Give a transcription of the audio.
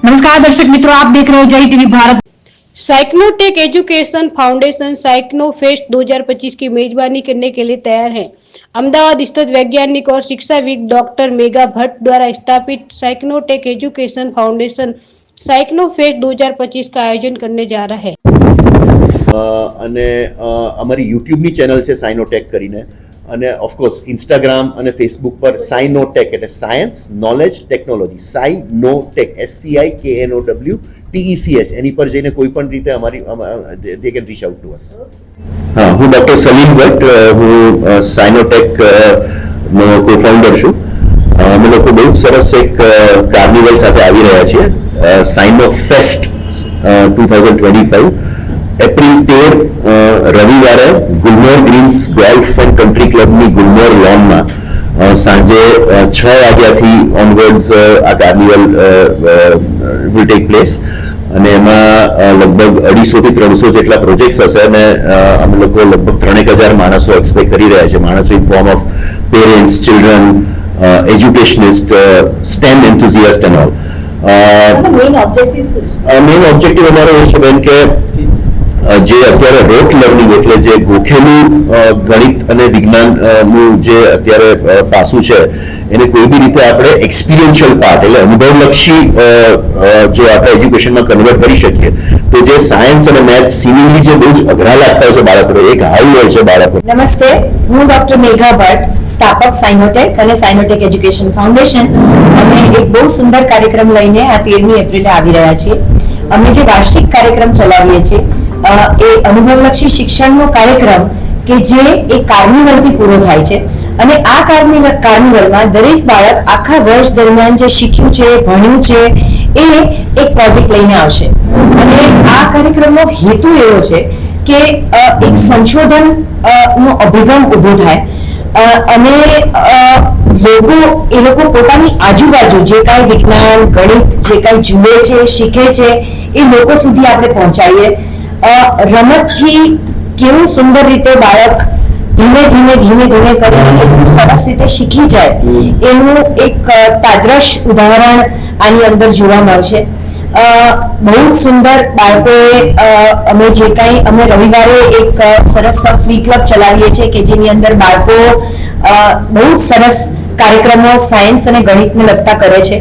नमस्कार दर्शक मित्रों, आप देख रहे हो जय टीवी भारत। साइक्नोटेक एजुकेशन फाउंडेशन साइक्नो फेस्ट 2025 की मेजबानी करने के लिए तैयार है। अहमदाबाद स्थित वैज्ञानिक और शिक्षाविद डॉक्टर मेघा भट्ट द्वारा स्थापित साइक्नोटेक एजुकेशन फाउंडेशन साइक्नो फेस्ट 2025 का आयोजन करने जा रहा है। અને અમારી યુટ્યુબની ચેનલ છે સાઇનોટેક કરીને, અને ઓફકોર્સ ઇન્સ્ટાગ્રામ અને ફેસબુક પર સાઇનોટેક એટલે સાયન્સ નોલેજ ટેકનોલોજી સાઇનોટેક SCIKNOWTECH એની પર જઈને કોઈ પણ રીતે અમારી they can rich out two અસ. હા, હું ડૉક્ટર સલીમ ભટ્ટ, હું સાઇનોટેક નો કોફાઉન્ડર છું. અમે લોકો બહુ સરસ એક કાર્નિવલ સાથે આવી રહ્યા છીએ, સાઇનો ફેસ્ટ 2025. એપ્રિલ 13 રવિવારે Gulmohar Greens Golf and Country ક્લબની ગુલમોર લોનમાં સાંજે 6 વાગ્યાથી ઓનવર્ડ્સ આ કાર્નિવલ વિલ ટેક પ્લેસ, અને એમાં લગભગ 250 થી 300 જેટલા પ્રોજેક્ટ્સ હશે, અને અમે લોકો લગભગ 3000 માણસો એક્સપેક્ટ કરી રહ્યા છે. માણસો in form of parents, children, educationist, STEM enthusiast and all. Main objective અમારો એ છે બેન કે જે અત્યારે રોટ લર્નિંગ એટલે જે ગોખેલું ગણિત અને વિજ્ઞાનનું જે અત્યારે પાસું છે એને કોઈ બી રીતે આપણે એક્સપિરિયન્શિયલ પાર્ટ એટલે અનુભવલક્ષી જો આપણે એજ્યુકેશનમાં કન્વર્ટ કરી શકીએ તો જે સાયન્સ અને મેથ્સ સિમિલરી જે બહુ જ અઘરા લાગતા હોય છે બાળકોને, એક હાઈ હોય છે બાળકો. નમસ્તે, હું ડોક્ટર મેઘા ભટ્ટ, સ્થાપક સાઇનોટેક અને સાઇનોટેક એજ્યુકેશન ફાઉન્ડેશન. અમે એક બહુ સુંદર કાર્યક્રમ લઈને આ 13મી એપ્રિલે આવી રહ્યા છીએ. અમે જે વાર્ષિક કાર્યક્રમ ચલાવીએ છીએ એ અનુભવલક્ષી શિક્ષણનો કાર્યક્રમ કે જે એક કાર્નિવલથી પૂરો થાય છે, અને આ કાર્નિવલમાં દરેક બાળક આખા વર્ષ દરમિયાન જે શીખ્યું છે, ભણ્યું છે એ એક પ્રોજેક્ટ લઈને આવશે. અને આ કાર્યક્રમનો હેતુ એવો છે કે એક સંશોધન નો અભિગમ ઊભો થાય અને લોકો પોતાની આજુબાજુ જે કાંઈ વિજ્ઞાન, ગણિત જે કાંઈ જુએ છે, શીખે છે એ લોકો સુધી આપણે પહોંચાડીએ. રમતથી કેવું સુંદર રીતે બાળક ધીમે ધીમે કરીને એટલું સરસ રીતે શીખી જાય એનું એક તાદ્રશ ઉદાહરણ આની અંદર જોવા મળશે. બહુ જ સુંદર બાળકોએ અમે રવિવારે એક સરસ ફ્રી ક્લબ ચલાવીએ છીએ કે જેની અંદર બાળકો બહુ જ સરસ કાર્યક્રમો સાયન્સ અને ગણિતને લગતા કરે છે.